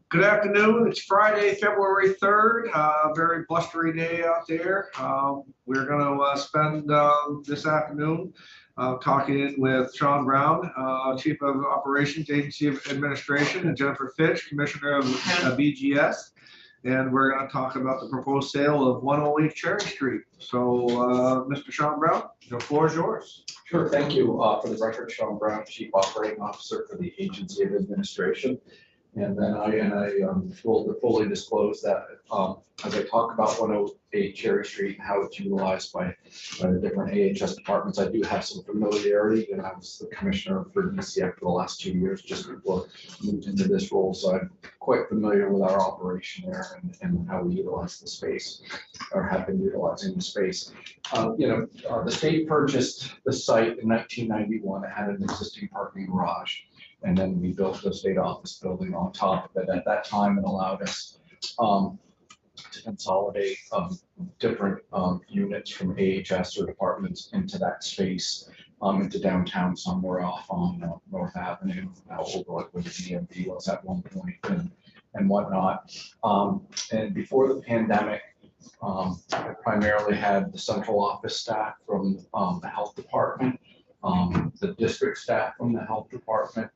Good afternoon. It's Friday, February 3rd. Very blustery day out there. We're going to spend this afternoon talking with Sean Brown, Chief of Operations, Agency of Administration, and Jennifer Fitch, Commissioner of BGS. And we're going to talk about the proposed sale of 108 Cherry Street. So, Mr. Sean Brown, the floor is yours. Sure. Thank you. For the record, Sean Brown, Chief Operating Officer for the Agency of Administration. And then I will fully disclose that as I talk about 108 Cherry Street and how it's utilized by the different AHS departments, I do have some familiarity. And I was the commissioner for DCF for the last 2 years just before I moved into this role. So I'm quite familiar with our operation there and how we utilize the space or have been utilizing the space. The state purchased the site in 1991. It had an existing parking garage. And then we built the state office building on top of it. At that time, it allowed us to consolidate different units from AHS or departments into that space, into downtown somewhere off on North Avenue, over like where the DMV was at one point and whatnot. And before the pandemic, I primarily had the central office staff from the health department, the district staff from the health department,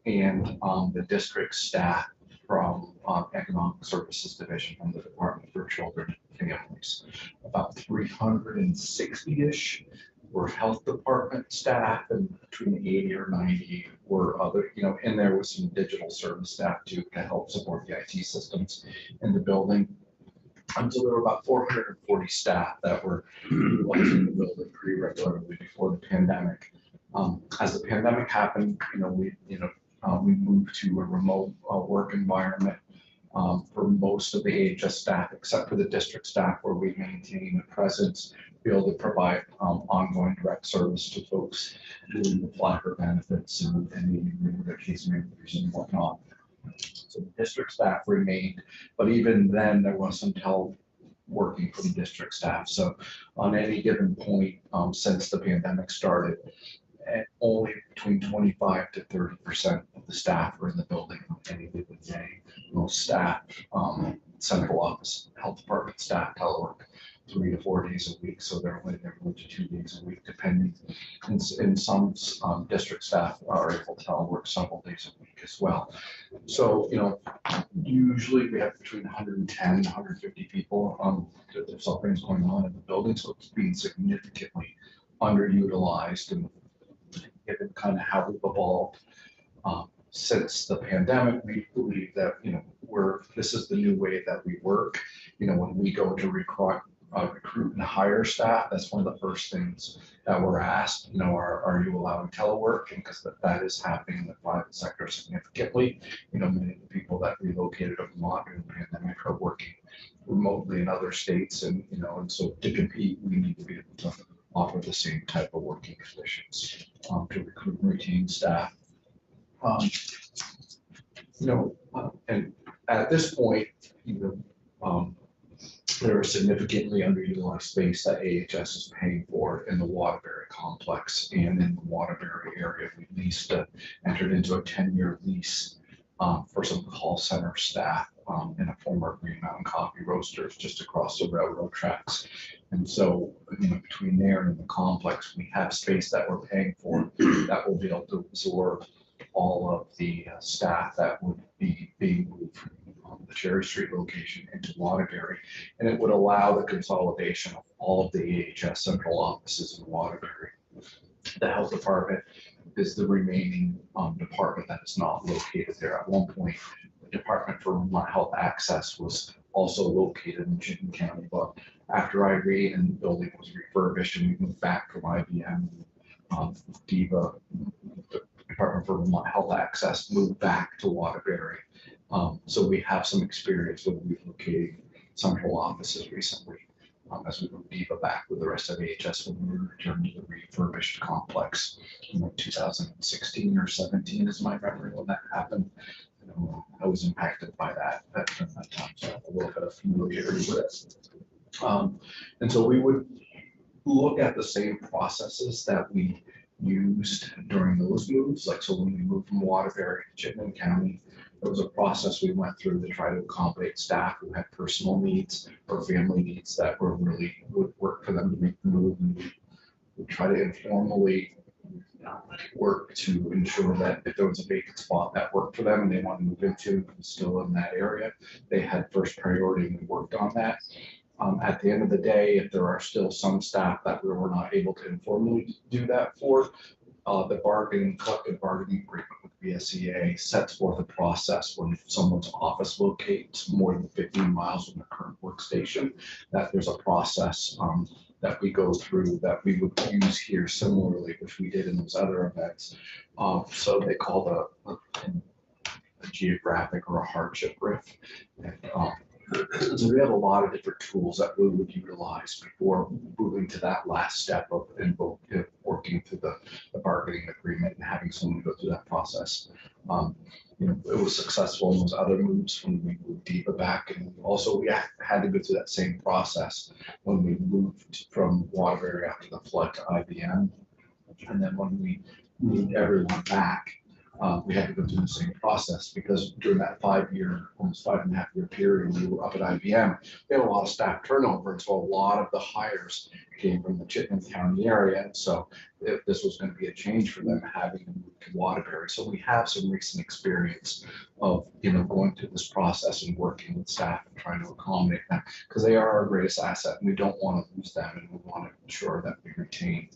and the district staff from Economic Services Division from the Department for Children and Families. About 360-ish were health department staff, and between 80 or 90 were other, and there was some digital service staff too to help support the IT systems in the building. So there were about 440 staff that were utilizing the building pretty regularly before the pandemic. As the pandemic happened, we moved to a remote work environment for most of the AHS staff, except for the district staff, where we maintain a presence, be able to provide ongoing direct service to folks doing the flapper benefits and the case managers and whatnot. So the district staff remained, but even then there wasn't help working for the district staff. So on any given point since the pandemic started, only between 25 to 30% of the staff are in the building on any given day. Most staff, central office, health department staff telework 3 to 4 days a week, so they're only there 1 to 2 days a week, depending. In some district staff are able to telework several days a week as well. So, usually we have between 110 and 150 people. If something's going on in the building, so it's being significantly underutilized. And given kind of how we've evolved since the pandemic, we believe that this is the new way that we work. When we go to recruit and hire staff, that's one of the first things that we're asked. Are you allowing telework? Because that is happening in the private sector significantly. Many of the people that relocated to Vermont during the pandemic are working remotely in other states, and so to compete, we need to be able to offer the same type of working conditions to recruit and retain staff. And at this point, there is significantly underutilized space that AHS is paying for in the Waterbury complex and in the Waterbury area. We entered into a 10-year lease for some call center staff in a former Green Mountain Coffee Roasters just across the railroad tracks. And so, between there and the complex, we have space that we're paying for that will be able to absorb all of the staff that would be being moved from the Cherry Street location into Waterbury. And it would allow the consolidation of all of the AHS central offices in Waterbury. The health department is the remaining department that is not located there. At one point, the Department for Vermont Health Access was also located in Chittenden County, but after Irene and the building was refurbished and we moved back from IBM, DEVA, the Department for Vermont Health Access moved back to Waterbury. So we have some experience with relocating central offices recently as we moved DEVA back with the rest of AHS when we returned to the refurbished complex in 2016 or 17 is my memory when that happened. I was impacted by that at that time, so I have a little bit of familiarity with it. And so we would look at the same processes that we used during those moves. Like, so when we moved from Waterbury to Chittenden County, there was a process we went through to try to accommodate staff who had personal needs or family needs that were really would work for them to make the move. And we try to informally work to ensure that if there was a vacant spot that worked for them and they want to move into and was still in that area, they had first priority and we worked on that. At the end of the day, if there are still some staff that we were not able to informally do that for, the collective bargaining agreement with BSEA sets forth a process when someone's office locates more than 15 miles from their current workstation, that there's a process that we go through that we would use here similarly, which we did in those other events. So they call a geographic or a hardship riff. And, so we have a lot of different tools that we would utilize before moving to that last step of working through the bargaining agreement and having someone go through that process. It was successful in those other moves when we moved DEPA back, and also we had to go through that same process when we moved from Waterbury after the flood to IBM, and then when we moved everyone back. We had to go through the same process because during that 5 year, almost 5.5 year period, we were up at IBM. We had a lot of staff turnover, and so a lot of the hires came from the Chittenden County area. And so if this was going to be a change for them, having to move to Waterbury. So we have some recent experience of going through this process and working with staff and trying to accommodate them because they are our greatest asset, and we don't want to lose them, and we want to ensure that we retain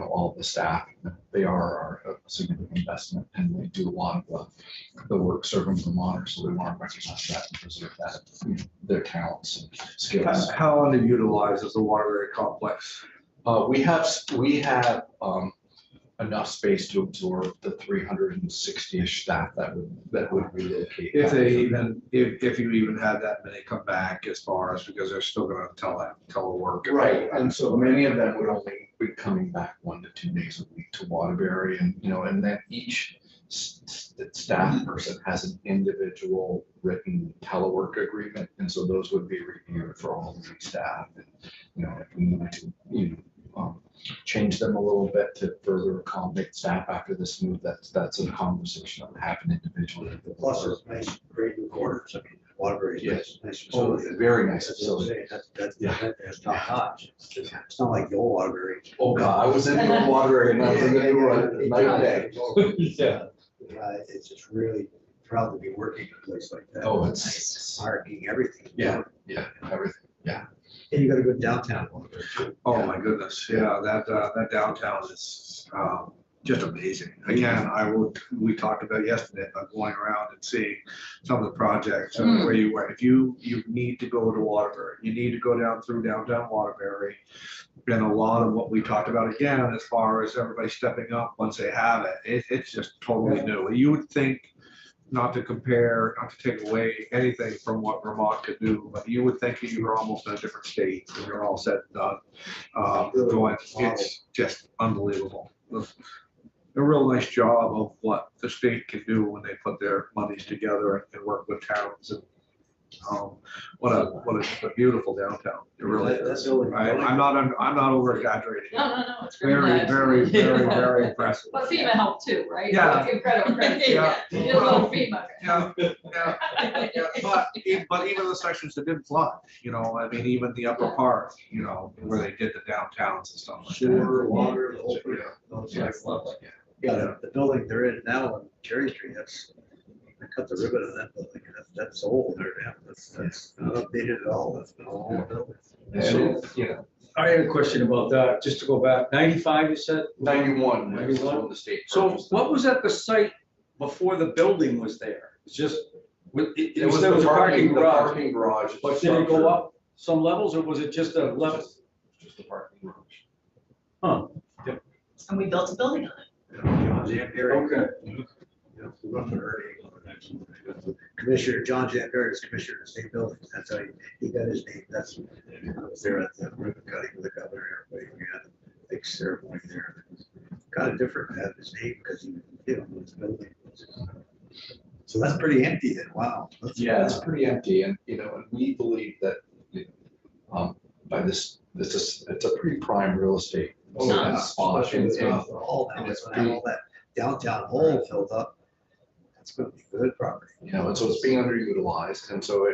all of the staff. They are our significant investment, and they do a lot of the work serving Vermonters, so we want to recognize that and preserve that, their talents and skills. How underutilized is the Waterbury complex? We have enough space to absorb the 360-ish staff that would relocate. If you even had that many come back, as far as, because they're still going to telework. Right, and so many of them would only be coming back 1 to 2 days a week to Waterbury, and and then each staff person has an individual written telework agreement, and so those would be reviewed for all of the staff. And if we needed to change them a little bit to further accommodate staff after this move, that's a conversation that would happen individually. Plus, it's nice, great new quarters. I mean, Waterbury is nice facility. Oh, very nice facility. That's top notch. It's not like the old Waterbury. Oh God, I was in the Waterbury and I was in the new one night and day. Yeah. It's just really proud to be working in a place like that. Oh, it's parking, everything. Yeah, everything. Yeah. And you got a good downtown Waterbury too. Oh my goodness, yeah, that downtown is just amazing. Again, we talked about yesterday about going around and seeing some of the projects and where you went. If you need to go to Waterbury, you need to go down through downtown Waterbury. And a lot of what we talked about again, as far as everybody stepping up once they have it, it's just totally new. You would think, not to compare, not to take away anything from what Vermont could do, but you would think you were almost in a different state when you're all said and done. It's just unbelievable. A real nice job of what the state can do when they put their monies together and work with towns. And what a beautiful downtown. It really is. I'm not over exaggerating. No, it's very impressive. But FEMA helped too, right? Yeah. Give credit. Yeah. You love FEMA. Yeah. But even the sections that didn't flood, I mean, even the upper part, where they did the downtowns and stuff like Sewer, that. water, the whole thing. The building they're in now on Cherry Street, I cut the ribbon on that building. That's old there now. That's not updated at all. That's been a long building. So, I had a question about that, just to go back, 95, you said? 91. 91? The state. So purchased what them. was at the site before the building was there? It's just, It was there was a parking the garage, parking garage. but did it go up some levels, or was it just a level? Just the parking garage. Huh, And we built a building on it. John Zampieri. okay. Commissioner John Zampieri is commissioner of state buildings. That's how he got his name. I was there at the ribbon cutting with the governor. We had a big ceremony there. It was kind of different to have his name because he owns the building. So that's pretty empty then. Wow. Yeah, it's pretty empty, and and we believe that by it's a pretty prime real estate Oh, yeah, spot, Especially with and- all now, and it's it's gonna have all that downtown hole filled up. That's gonna be good property. You know, and so it's being underutilized, and so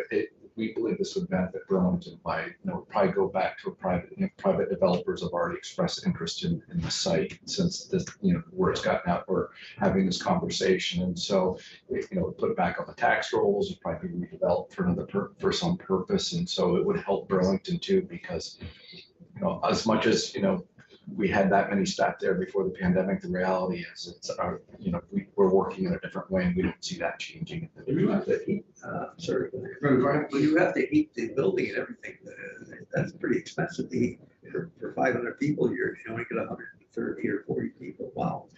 we believe this would benefit Burlington by, probably go back to a private, private developers have already expressed interest in the site since this, word's gotten out, we're having this conversation, and so, put it back on the tax rolls, it'd probably be redeveloped for for some purpose, and so it would help Burlington too, because, as much as, we had that many staff there before the pandemic, the reality is it's our, we're working in a different way and we don't see that changing. You have to heat, sorry, well, you have to heat the building and everything. That's pretty expensive to heat. For 500 people, you only get 130 or 40 people. Wow.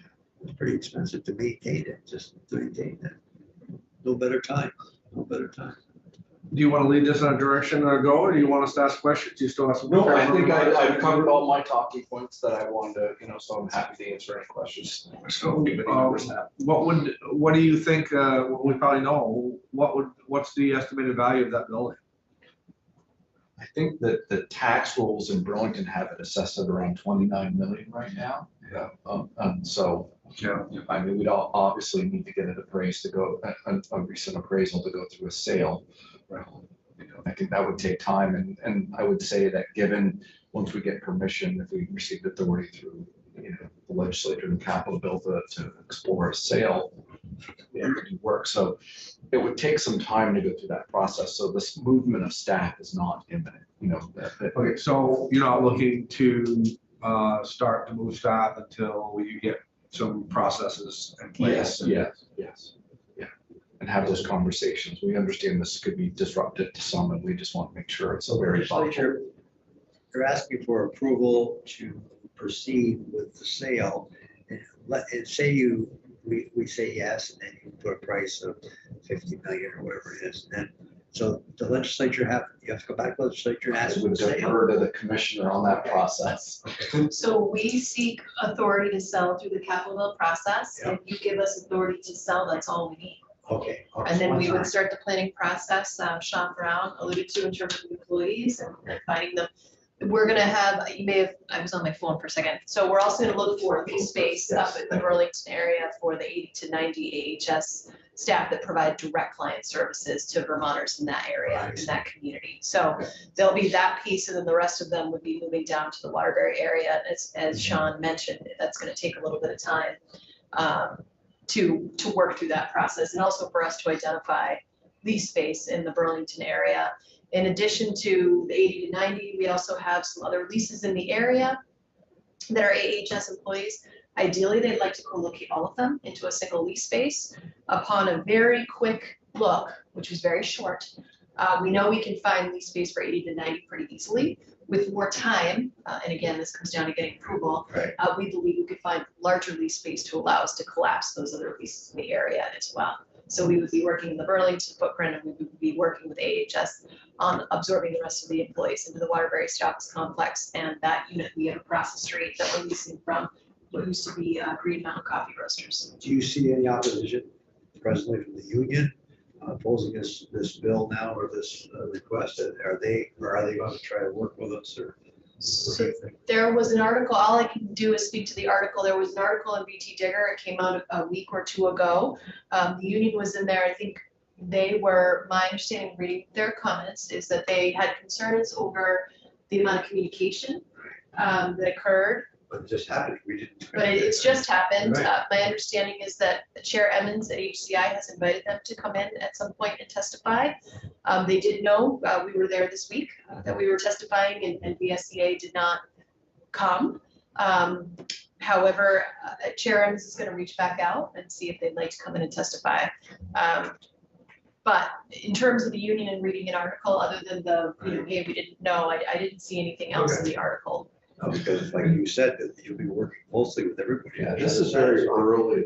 It's pretty expensive to maintain it, just to maintain that. No better time, no better time. Do you want to lead this in a direction or go, or do you want us to ask questions? You still have some. No, I think I've covered all my talking points that I wanted to, so I'm happy to answer any questions. So, Anybody members have. what do you think, we probably know, what's the estimated value of that building? I think that the tax rolls in Burlington have it assessed at around 29 million right now. Yeah. And so, Yeah. I mean, we'd obviously need to get it appraised to go, a recent appraisal to go through a sale. I think that would take time, and I would say that given, once we get permission, if we received authority through, the legislature and Capitol bill to explore a sale, it could work. So it would take some time to go through that process. So this movement of staff is not imminent, Okay, so you're not looking to start to move staff until you get some processes in place? Yes. And have those conversations. We understand this could be disruptive to some, and we just want to make sure it's a very thoughtful. Legislature, they're asking for approval to proceed with the sale. And say we say yes, and then you put a price of 50 million or whatever it is. And then, so the legislature you have to go back to the legislature and ask I for the would sale. defer to the commissioner on that process. So we seek authority to sell through the Capitol Bill process. Yeah. If you give us authority to sell, that's all we need. Okay. And then we would start the planning process. Sean Brown alluded to in terms of employees and finding them. We're gonna have, I was on my phone for a second. So we're also gonna look for lease space up in the Burlington area for the 80 to 90 AHS staff that provide direct client services to Vermonters in that area, in that community. So there'll be that piece, and then the rest of them would be moving down to the Waterbury area. As Sean mentioned, that's gonna take a little bit of time to work through that process, and also for us to identify lease space in the Burlington area. In addition to the 80 to 90, we also have some other leases in the area that are AHS employees. Ideally, they'd like to co-locate all of them into a single lease space. Upon a very quick look, which was very short, we know we can find lease space for 80 to 90 pretty easily. With more time, and again, this comes down to getting approval, Right. we believe we could find larger lease space to allow us to collapse those other leases in the area as well. So we would be working in the Burlington footprint, and we would be working with AHS on absorbing the rest of the employees into the Waterbury Shops complex, and that unit we have across the street that we're leasing from what used to be Green Mountain Coffee Roasters. Do you see any opposition presently from the union opposing this bill now, or this request? Are they going to try to work with us, or? So there was an article, all I can do is speak to the article. There was an article in BT Digger. It came out a week or two ago. The union was in there. I think my understanding reading their comments is that they had concerns over the amount of communication that occurred. But it just happened, we didn't. But it's just happened. Right. My understanding is that Chair Emmons at HCI has invited them to come in at some point and testify. They did know, we were there this week, that we were testifying, and VSEA did not come. However, Chair Emmons is gonna reach back out and see if they'd like to come in and testify. But in terms of the union and reading an article, other than hey, we didn't know, I didn't see anything else in the article. Because like you said, that you'll be working closely with everybody. Yeah, this is very early.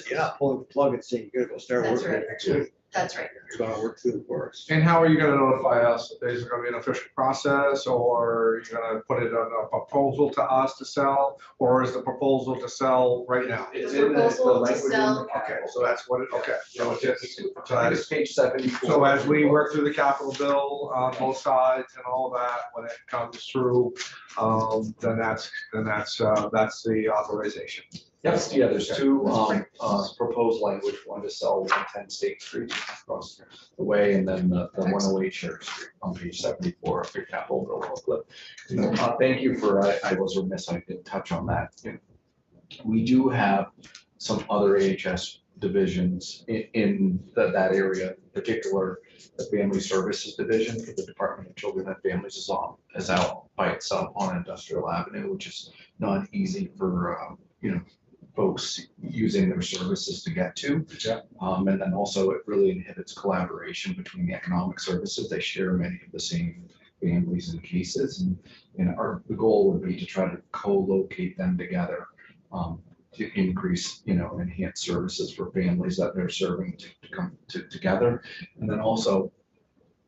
You're not pulling the plug and saying, good, we'll start That's working right. next week. That's right. It's gonna work through the course. And how are you gonna notify us? Is it gonna be an official process, or are you gonna put it on a proposal to us to sell? Or is the proposal to sell right now? It's The in the proposal to language in the sell- Okay, so that's what it, okay. So it's just- so I that's- guess page 74. So as we work through the capital bill on both sides and all that, when it comes through, then that's the authorization. Yes, yeah, there's two proposed language, one to sell 110 State Street across the way, and then the 108 Church Street on page 74 of your capital bill booklet. Thank you for, I was remiss, I didn't touch on that. We do have some other AHS divisions in that area, in particular, the Family Services Division for the Department of Children and Families is out by itself on Industrial Avenue, which is not easy for, folks using their services to get to. Yeah. And then also it really inhibits collaboration between the economic services. They share many of the same families and cases. And the goal would be to try to co-locate them together to increase, enhance services for families that they're serving to come together. And then also,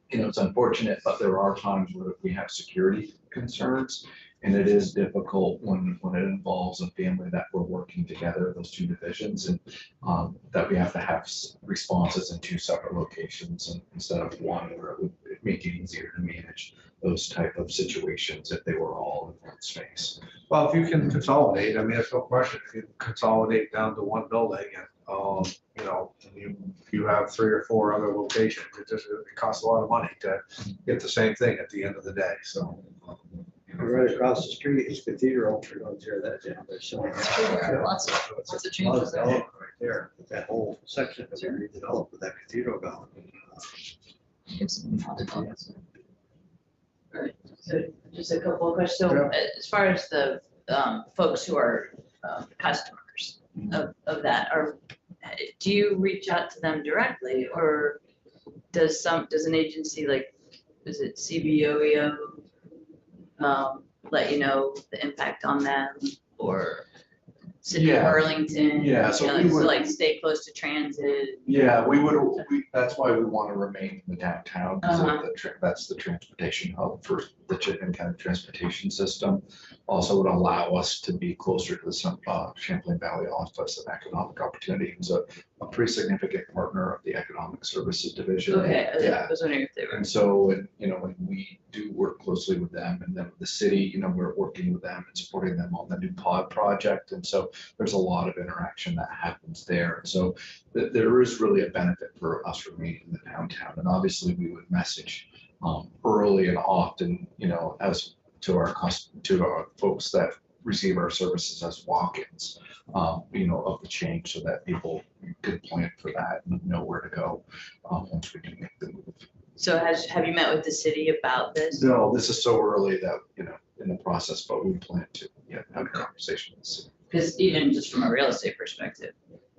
it's unfortunate, but there are times where we have security concerns. And it is difficult when it involves a family that we're working together, those two divisions, and that we have to have responses in two separate locations instead of one, where it would make it easier to manage those type of situations if they were all in one space. Well, if you can consolidate, I mean, there's no question, if you consolidate down to one building and, you have 3 or 4 other locations, it costs a lot of money to get the same thing at the end of the day, so. Right across the street is Cathedral, we're going to tear that down, they're showing. Lots of changes there. Development right there, that whole section that we redeveloped with that cathedral gone. So just a couple of questions. So as far as the folks who are customers of that, do you reach out to them directly, or does an agency like, is it CBOEO let you know the impact on them, or City of Yeah. Burlington? Yeah, so we So would- like stay close to transit. Yeah, that's why we want to remain in the downtown, because that's the transportation hub for the Chittenden County Transportation System. Also would allow us to be closer to the Champlain Valley Office of Economic Opportunity, who's a pretty significant partner of the Economic Services Division. Okay, Yeah. I was wondering if they were. And so, when we do work closely with them, and then with the city, we're working with them and supporting them on the new pod project. And so there's a lot of interaction that happens there. So there is really a benefit for us remaining in the downtown. And obviously we would message early and often, as to our folks that receive our services as walk-ins, of the change, so that people could plan for that and know where to go once we do make the move. So have you met with the city about this? No, this is so early that, in the process, but we plan to, have a conversation with the city. Because even just from a real estate perspective,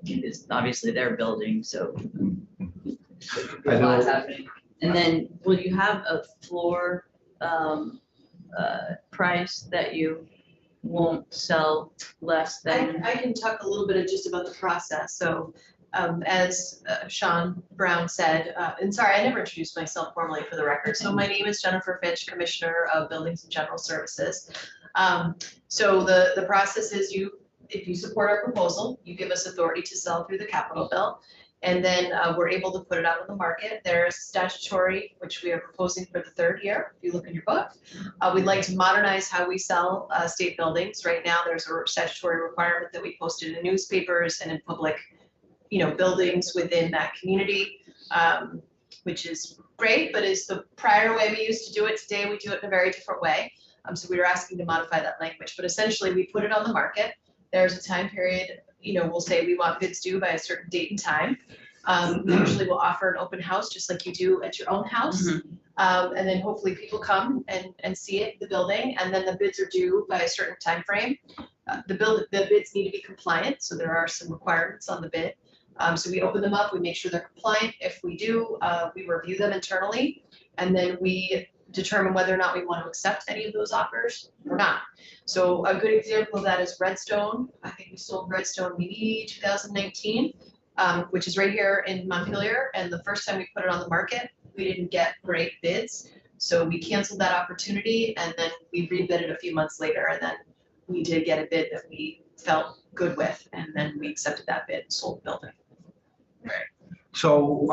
it's obviously their building, so I a lot's know, happening. And then will you have a floor price that you won't sell less than? I can talk a little bit just about the process. So as Sean Brown said, and sorry, I never introduced myself formally for the record. So my name is Jennifer Fitch, Commissioner of Buildings and General Services. So the process is if you support our proposal, you give us authority to sell through the capital bill. And then we're able to put it out on the market. There's statutory, which we are proposing for the 3rd year, if you look in your book. We'd like to modernize how we sell state buildings. Right now, there's a statutory requirement that we post in the newspapers and in public, buildings within that community, which is great, but is the prior way we used to do it. Today, we do it in a very different way. So we were asking to modify that language, but essentially we put it on the market. There's a time period, we'll say we want bids due by a certain date and time. Usually we'll offer an open house, just like you do at your own house. And then hopefully people come and see it, the building, and then the bids are due by a certain time frame. The bids need to be compliant, so there are some requirements on the bid. So we open them up, we make sure they're compliant. If we do, we review them internally, and then we determine whether or not we want to accept any of those offers or not. So a good example of that is Redstone. I think we sold Redstone maybe 2019. which is right here in Montpelier. And the first time we put it on the market, we didn't get great bids. So we canceled that opportunity and then we rebid it a few months later. And then we did get a bid that we felt good with. And then we accepted that bid and sold the building. So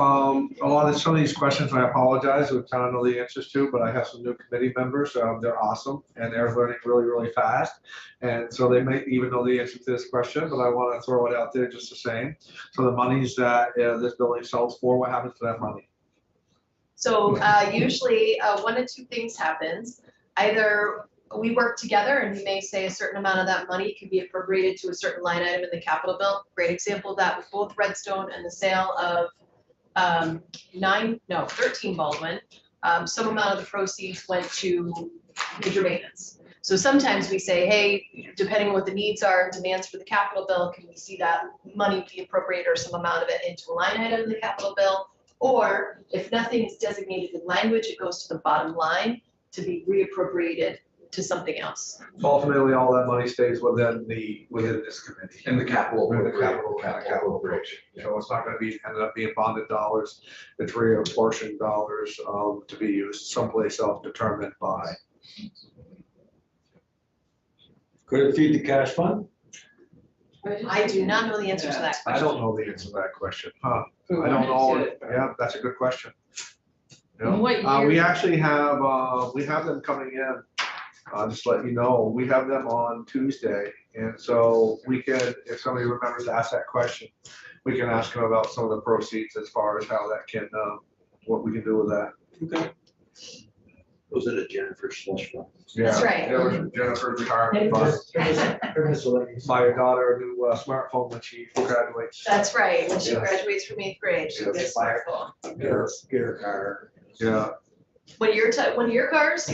some of these questions, I apologize, we kind of know the answers to, but I have some new committee members. They're awesome and they're learning really, really fast. And so they may even know the answer to this question, but I want to throw it out there just the same. So the monies that this building sells for, what happens to that money? So usually 1 of 2 things happens. Either we work together and we may say a certain amount of that money can be appropriated to a certain line item in the capital bill. Great example of that was both Redstone and the sale of 13 Baldwin. Some amount of the proceeds went to major maintenance. So sometimes we say, hey, depending on what the needs are and demands for the capital bill, can we see that money be appropriated or some amount of it into a line item in the capital bill? Or if nothing is designated in language, it goes to the bottom line to be reappropriated to something else. So ultimately, all that money stays within this committee. In the capital. In the capital appropriation. So it's not going to be ended up being bonded dollars. It's reapportioned dollars to be used someplace else determined by. Could it feed the cash fund? I do not know the answer to that I question. don't know the answer to that question, huh? I don't know. Yeah, that's a good question. Yeah. What year? We actually have, we have them coming in. Just to let you know, we have them on Tuesday. And so we can, if somebody remembers to ask that question, we can ask them about some of the proceeds as far as how that can, what we can do with that. Okay. Was it a Jennifer slush fund? That's Yeah, right. It was Jennifer's retirement fund. Buy your daughter a new smartphone when she graduates. That's right. When she Yes. graduates from 8th grade, she'll get a smartphone. Get her car. Yeah. One of your cars,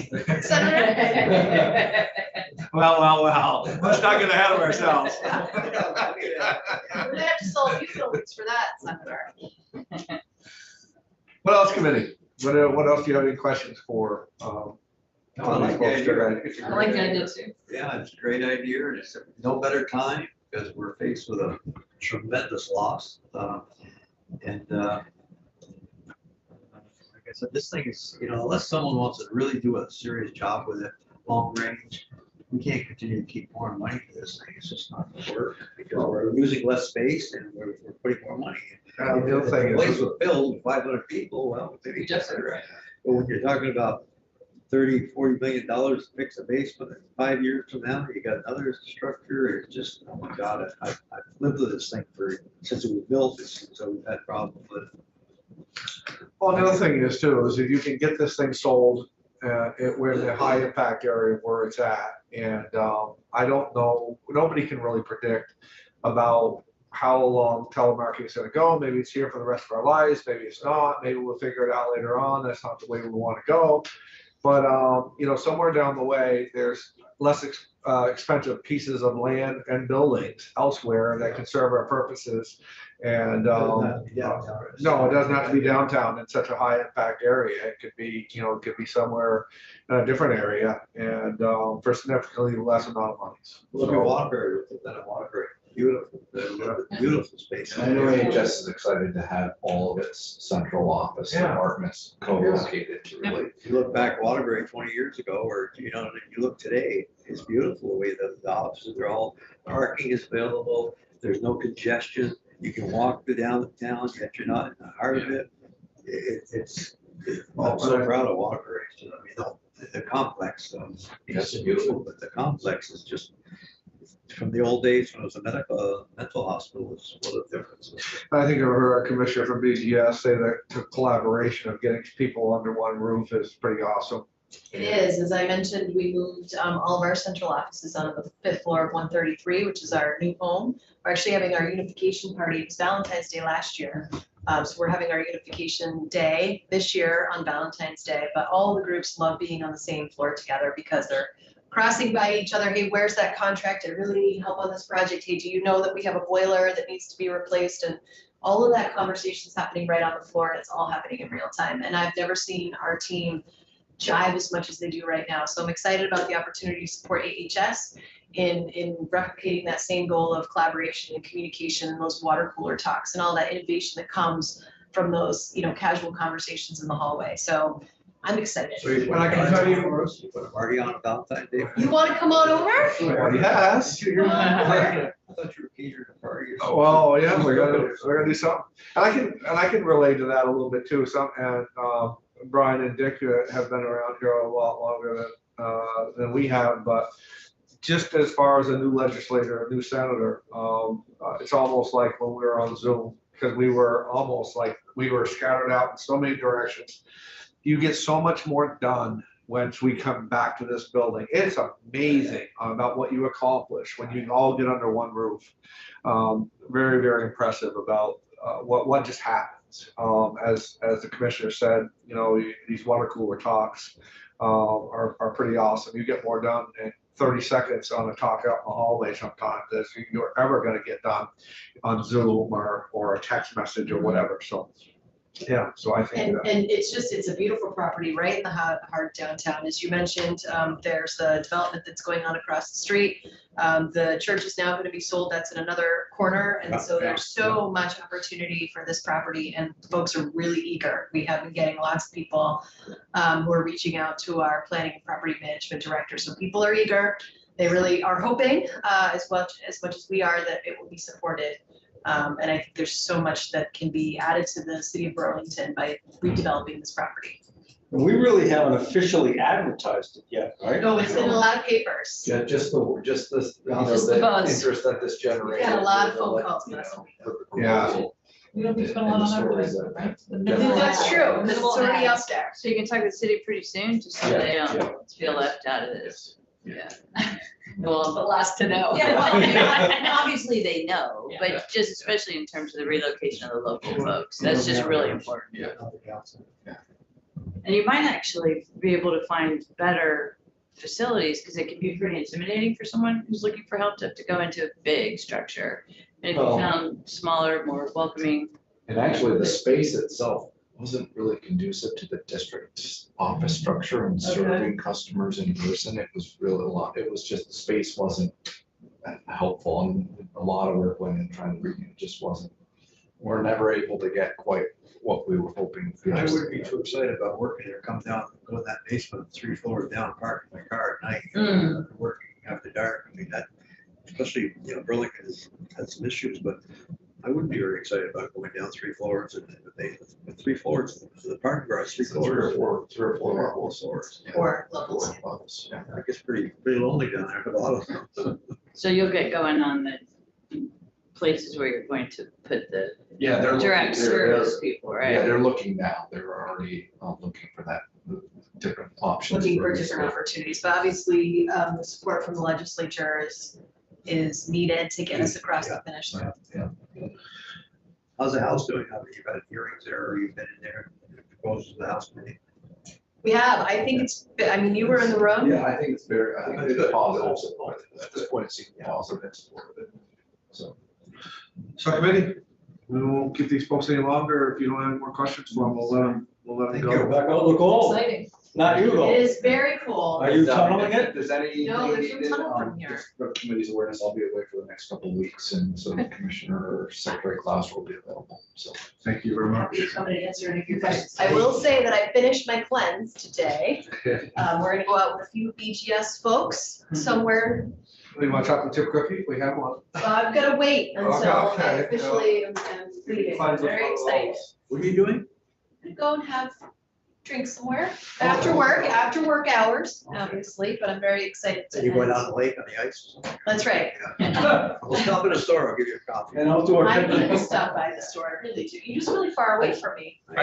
Senator? Well. Let's not get ahead of ourselves. We're gonna have to solve you buildings for that, Senator. What else, committee? What else do you have any questions for? I like the idea. It's a I great like that idea. idea too. Yeah, it's a great idea, and it's no better time because we're faced with a tremendous loss. Like I said, this thing is, unless someone wants to really do a serious job with it, long range, we can't continue to keep pouring money into this thing. It's just not gonna work because we're using less space and we're putting more money in. The other thing If the place is, was filled with 500 people, well, maybe just right. But when you're talking about $30-40 million to fix a basement, and 5 years from now, you got another structure, it's just, oh my God, I've lived with this thing since it was built, so we've had problems with it. well, the other thing is too, is if you can get this thing sold, we're in the high impact area where it's at. And I don't know, nobody can really predict about how long telemarketing is going to go. Maybe it's here for the rest of our lives. Maybe it's not. Maybe we'll figure it out later on. That's not the way we want to go. But, somewhere down the way, there's less expensive pieces of land and buildings elsewhere that can serve our purposes. And no, it doesn't have to be downtown in such a high impact area. It could be, it could be somewhere in a different area and for significantly less amount of money. Look at Waterbury, with that Waterbury, beautiful space. And I know NHS is excited to have all of its central office Yeah. departments co-located to really. If you look back Waterbury 20 years ago, or, if you look today, it's beautiful the way the offices are all, parking is available, there's no congestion, you can walk to downtown, yet you're not in the heart of it. I'm so proud of Waterbury. So, the complex, Yes, it's beautiful, but the complex is just, from the old days when it was a mental hospital, is what a difference. I think I heard a commissioner from BGS say that the collaboration of getting people under one roof is pretty awesome. It is, as I mentioned, we moved all of our central offices onto the 5th floor of 133, which is our new home. We're actually having our unification party. It was Valentine's Day last year. So we're having our unification day this year on Valentine's Day, but all the groups love being on the same floor together because they're crossing by each other. Hey, where's that contract? I really need help on this project. Hey, do you know that we have a boiler that needs to be replaced? And all of that conversation is happening right on the floor, and it's all happening in real time. And I've never seen our team jive as much as they do right now. So I'm excited about the opportunity to support AHS in replicating that same goal of collaboration and communication and those water cooler talks and all that innovation that comes from those, casual conversations in the hallway. So I'm excited. So you And I can tell you- put a party on Valentine's Day? You want to come on over? Yes. Come on over. I thought you were catered a party. Well, yeah, we're gonna do something. And I can relate to that a little bit too. Brian and Dick have been around here a lot longer than we have, but just as far as a new legislator, a new senator, it's almost like when we were on Zoom, because we were almost like we were scattered out in so many directions. You get so much more done once we come back to this building. It's amazing about what you accomplish when you all get under one roof. Very, very impressive about what just happens. As the commissioner said, these water cooler talks are pretty awesome. You get more done in 30 seconds on a talk out in the hallway sometimes as you're ever going to get done on Zoom or a text message or whatever. So, yeah, so I think. And it's a beautiful property right in the heart downtown. As you mentioned, there's the development that's going on across the street. The church is now going to be sold. That's in another corner. And so there's so much opportunity for this property and folks are really eager. We have been getting lots of people who are reaching out to our planning and property management director. So people are eager. They really are hoping as much as we are that it will be supported. And I think there's so much that can be added to the city of Burlington by redeveloping this property. We really haven't officially advertised it yet, right? No, it's in a lot of papers. Yeah, just the Just the the buzz. interest that this generated. Got a lot of phone like, calls you last know, week. for the Yeah. proposal. We don't need to spend a And lot the on stories advertising, that- right? The Yeah. minimal That's true, ads. because it's already out there. So you can talk to the city pretty soon, just so they Yeah, don't feel left out of this. Yeah. Well, The last to know. yeah, well, and obviously they know, Yeah. but just especially in terms of the relocation of the local folks, that's just really important. Yeah. And you might actually be able to find better facilities, because it can be pretty intimidating for someone who's looking for help to have to go into a big structure. And if you Well- found smaller, more welcoming, And actually, the space itself wasn't really conducive to the district's office structure and serving customers in person. It was really a lot, it was just, the space wasn't helpful, and a lot of work went in trying to it just wasn't. We're never able to get quite what we were hoping. I wouldn't be too excited about working there, come down, go in that basement, 3 floors down, park my car at night, working after dark. I mean, that, especially, Burlington has some issues, but I wouldn't be very excited about going down 3 floors and the basement. But 3 floors, the parking garage, 3 Three or floors. four, three or four Four levels. floors. Yeah. Or levels. Four levels, yeah. I guess pretty lonely down there, but a lot of them. so you'll get going on the places where you're going to put the Yeah, they're direct looking- they're- service people, Yeah, right? they're looking now. They're already looking for that, different options. Looking for this. different opportunities, but obviously, the support from the legislature is needed to get us across the finish line. Yeah. How's the house doing? You've had hearings there, or you've been in there, proposed to the house committee? We have, I think you were in the room. Yeah, I think it's positive. At this point, it seems positive and supportive. So. Subcommittee, we won't keep these folks any longer. If you don't have any more questions for them, we'll let them Thank go. you. Back out the goal, Exciting. not you It though. is very cool. Are you tunneling it? If there's any. No, there's no tunnel from here. Just for the committee's awareness, I'll be away for the next couple of weeks, and so the Commissioner or Secretary Klaus will be available, so. Thank you very much. Happy to come and answer any of your questions. I will say that I finished my cleanse today. We're gonna go out with a few BGS folks somewhere. You want chocolate chip cookie? We have one. I've gotta wait until I Okay. officially am leaving. I'm very excited. What are you doing? I'm gonna go and have drinks somewhere after work hours, obviously, but I'm very excited Are you to. going out on the lake on the ice? That's right. We'll stop in a store, I'll give you a coffee. And outdoor I need picnic. to stop by the store, I really do. You're just really far away from me.